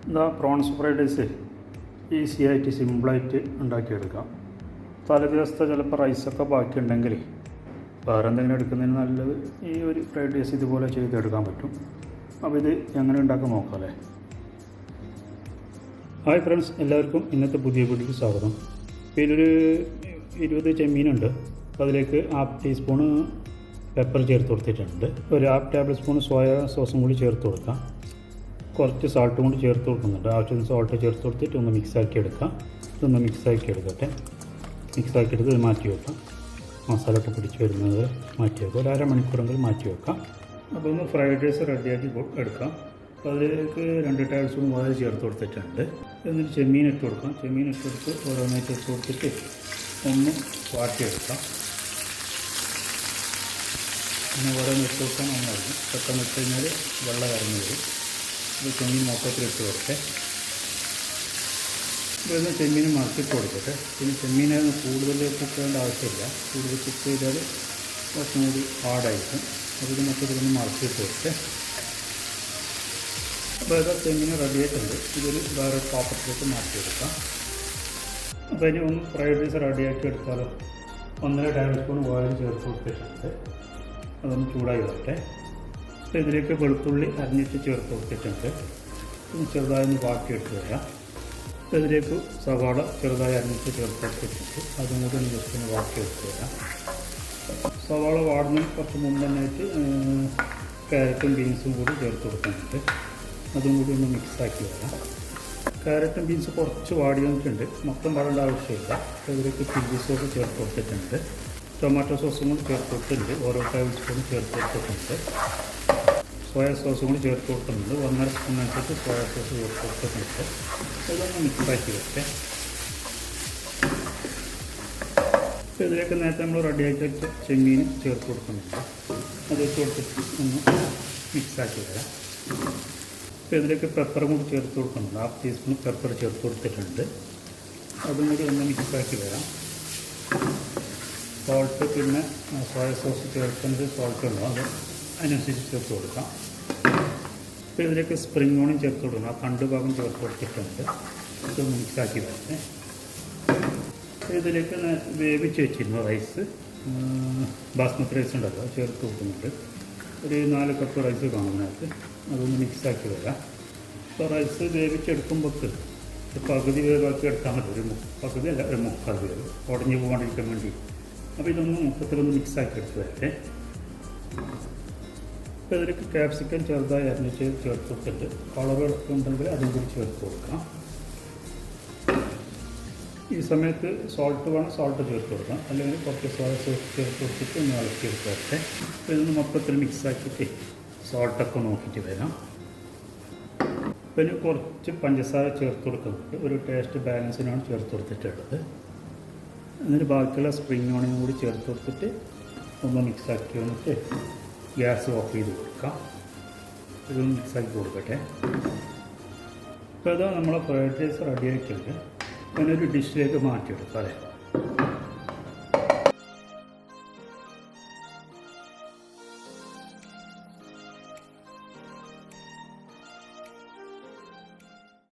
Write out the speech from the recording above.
എന്താ prawns fried rice easy ആയിട്ട് സിമ്പിളായിട്ട് ഉണ്ടാക്കിയെടുക്കാം. തലേ ദിവസത്തെ ചിലപ്പോൾ റൈസൊക്കെ ബാക്കിയുണ്ടെങ്കിൽ വേറെ എന്തെങ്കിലും എടുക്കുന്നതിന് നല്ലത് ഈ ഒരു ഫ്രൈഡ് റൈസ് ഇതുപോലെ ചെയ്തെടുക്കാൻ പറ്റും. അപ്പോൾ ഇത് എങ്ങനെ ഉണ്ടാക്കാൻ നോക്കാം അല്ലേ. ഹായ് ഫ്രണ്ട്സ്, എല്ലാവർക്കും ഇന്നത്തെ പുതിയ വീഡിയോയ്ക്ക് സ്വാഗതം. ഇതിലൊരു 20 ചെമ്മീനുണ്ട്. അപ്പോൾ അതിലേക്ക് 1/2 ടീസ്പൂണ് പെപ്പർ ചേർത്ത് കൊടുത്തിട്ടുണ്ട്. ഒരു 1/2 ടേബിൾ സ്പൂൺ സോയ സോസും കൂടി ചേർത്ത് കൊടുക്കാം. കുറച്ച് സാൾട്ടും കൂടി ചേർത്ത് കൊടുക്കുന്നുണ്ട്. ആവശ്യത്തിന് സോൾട്ട് ചേർത്ത് കൊടുത്തിട്ട് ഒന്ന് മിക്സാക്കി എടുക്കാം. ഇതൊന്ന് മിക്സാക്കി എടുക്കട്ടെ. മിക്സാക്കിയെടുത്ത് ഇത് മാറ്റി വെക്കാം. മസാല ഒക്കെ പിടിച്ച് വരുന്നത് മാറ്റി വെക്കാം. ഒരു അരമണിക്കൂറെങ്കിലും മാറ്റി വെക്കാം. അപ്പോൾ ഒന്ന് ഫ്രൈഡ് റൈസ് റെഡിയാക്കി എടുക്കാം. അപ്പോൾ അതിലേക്ക് 2 ടേബിൾ സ്പൂൺ ഓയിൽ ചേർത്ത് കൊടുത്തിട്ടുണ്ട്. എന്നിട്ട് ചെമ്മീൻ ഇട്ട് കൊടുക്കാം. ചെമ്മീൻ ഇട്ട് കൊടുത്ത് ഓരോന്നായിട്ട് ഇട്ട് കൊടുത്തിട്ട് ഒന്ന് വാട്ടിയെടുക്കാം. അങ്ങനെ ഓരോന്ന് ഇട്ട് കൊടുക്കാൻ നന്നായിരിക്കും. പെട്ടെന്ന് ഇട്ട് കഴിഞ്ഞാൽ വെള്ളം ഇറങ്ങി വരും. ഇത് ചെമ്മീൻ മൊത്തത്തിലിട്ട് കൊടുക്കട്ടെ. ഇതൊന്ന് ചെമ്മീൻ മറച്ചിട്ട് കൊടുക്കട്ടെ. പിന്നെ ചെമ്മീനെ കൂടുതൽ കുക്ക് ചെയ്യേണ്ട ആവശ്യമില്ല. കൂടുതൽ കുക്ക് ചെയ്താൽ കുറച്ചും കൂടി ഹാർഡായിരിക്കും. അപ്പോൾ ഇത് മൊത്തത്തിലൊന്ന് മറച്ചിട്ട് കൊടുക്കട്ടെ. അപ്പോൾ ഇത് ചെമ്മീൻ റെഡിയായിട്ടുണ്ട്. ഇതൊരു വേറെ പാത്രത്തിലേക്ക് മാറ്റിയെടുക്കാം. അപ്പോൾ ഇനി ഒന്ന് ഫ്രൈഡ് റൈസ് റെഡിയാക്കി എടുത്താലോ. 1.5 ടേബിൾ സ്പൂൺ ഓയിൽ ചേർത്ത് കൊടുത്തിട്ടുണ്ട്. അതൊന്ന് ചൂടായി വരട്ടെ. അപ്പോൾ ഇതിലേക്ക് വെളുത്തുള്ളി അരിഞ്ഞിട്ട് ചേർത്ത് കൊടുത്തിട്ടുണ്ട്. ഒന്ന് ചെറുതായി വാട്ടിയെടുത്ത് വരാം. അപ്പോൾ ഇതിലേക്ക് സവാള ചെറുതായി അരിഞ്ഞിട്ട് ചേർത്ത് കൊടുത്തിട്ടുണ്ട്. അതും കൂടി ഒന്ന് ജസ്റ്റ് ഒന്ന് വാട്ടിയെടുത്ത് വരാം. സവാള വാടുന്നതിന് കുറച്ച് മുമ്പ് തന്നെയായിട്ട് ക്യാരറ്റും ബീൻസും കൂടി ചേർത്ത് കൊടുക്കുന്നുണ്ട്. അതും കൂടി ഒന്ന് മിക്സാക്കി വരാം. ക്യാരറ്റും ബീൻസ് കുറച്ച് വാടി വന്നിട്ടുണ്ട്. മൊത്തം വാടേണ്ട ആവശ്യമില്ല. അപ്പോൾ ഇതിലേക്ക് ചില്ലി സോസ് ചേർത്ത് കൊടുത്തിട്ടുണ്ട്. ടൊമാറ്റോ സോസും കൂടി ചേർത്ത് കൊടുത്തിട്ടുണ്ട്. ഓരോ ടേബിൾ സ്പൂൺ ചേർത്ത് കൊടുത്തിട്ടുണ്ട്. സോയ സോസും കൂടി ചേർത്ത് കൊടുക്കുന്നുണ്ട്. 1.5 സ്പൂൺ അനുസരിച്ച് സോയ സോസ് ചേർത്ത് കൊടുത്തിട്ടുണ്ട്. ഇതൊന്ന് മിക്സാക്കി വെച്ചേ. അപ്പോൾ ഇതിലേക്ക് നേരത്തെ നമ്മൾ റെഡിയാക്കി വെച്ച ചെമ്മീൻ ചേർത്ത് കൊടുക്കുന്നുണ്ട്. അത് വെച്ച് കൊടുത്തിട്ട് ഒന്ന് മിക്സാക്കി വരാം. അപ്പോൾ ഇതിലേക്ക് പെപ്പറും കൂടി ചേർത്ത് കൊടുക്കുന്നുണ്ട്. 1/2 ടീസ്പൂൺ പെപ്പർ ചേർത്ത് കൊടുത്തിട്ടുണ്ട്. അതും കൂടി ഒന്ന് മിക്സാക്കി വരാം. സോൾട്ട് പിന്നെ സോയ സോസ് ചേർക്കുന്നത് സോൾട്ട് ഉണ്ടോ അത് അതിനനുസരിച്ച് ചേർത്ത് കൊടുക്കാം. അപ്പോൾ ഇതിലേക്ക് സ്പ്രിംഗ് ഓണിയൻ ചേർത്ത് കൊടുക്കണം. ആ തണ്ട് ഭാഗം ചേർത്ത് കൊടുത്തിട്ടുണ്ട്. ഇതൊന്ന് മിക്സാക്കി വരട്ടെ. ഇതിലേക്ക് വേവിച്ച് വെച്ചിരുന്നു റൈസ്, ബാസ്മതി റൈസ് ഉണ്ടല്ലോ, അത് ചേർത്ത് കൊടുക്കുന്നുണ്ട്. ഒരു 4 കപ്പ് റൈസ് കാണുന്നതിനകത്ത് അതൊന്ന് മിക്സാക്കി വരാം. അപ്പോൾ റൈസ് വേവിച്ചെടുക്കുമ്പോൾ പകുതി വേവാക്കി എടുത്താൽ മതി. ഒരു പകുതി അല്ല, ഒരു 3/4 വേവ് ഉടഞ്ഞു പോകാണ്ടിരിക്കാൻ വേണ്ടി. അപ്പോൾ ഇതൊന്ന് മൊത്തത്തിലൊന്ന് മിക്സാക്കി എടുത്ത് വരട്ടെ. അപ്പോൾ ഇതിലേക്ക് ക്യാപ്സിക്കം ചെറുതായി അരിഞ്ഞിട്ട് ചേർത്ത് കൊടുത്തിട്ട് കളർ എടുക്കുന്നുണ്ടെങ്കിൽ അതും കൂടി ചേർത്ത് കൊടുക്കാം. ഈ സമയത്ത് സോൾട്ട് വേണം, സോൾട്ട് ചേർത്ത് കൊടുക്കാം. അല്ലെങ്കിൽ കുറച്ച് സോയ സോസ് ചേർത്ത് കൊടുത്തിട്ട് ഒന്ന് ഇളക്കിയെടുത്ത് വരട്ടെ. അപ്പോൾ ഇതൊന്ന് മൊത്തത്തിൽ മിക്സാക്കിയിട്ട് സോൾട്ടൊക്കെ നോക്കിയിട്ട് വരാം. പിന്നെ കുറച്ച് പഞ്ചസാര ചേർത്ത് കൊടുക്കുന്നുണ്ട്. ഒരു ടേസ്റ്റ് ബാലൻസിനാണ് ചേർത്ത് കൊടുത്തിട്ടുള്ളത്. എന്നിട്ട് ബാക്കിയുള്ള സ്പ്രിംഗ് ഓണിയൻ കൂടി ചേർത്ത് കൊടുത്തിട്ട് ഒന്ന് മിക്സാക്കി വന്നിട്ട് ഗ്യാസ് ഓഫ് ചെയ്ത് കൊടുക്കാം. ഇതൊന്ന് മിക്സാക്കി കൊടുക്കട്ടെ. അപ്പോൾ ഇതാ നമ്മളെ ഫ്രൈഡ് റൈസ് റെഡി ആയിട്ടുണ്ട്. അതിനൊരു ഡിഷിലേക്ക് മാറ്റിയെടുക്കാം അല്ലേ.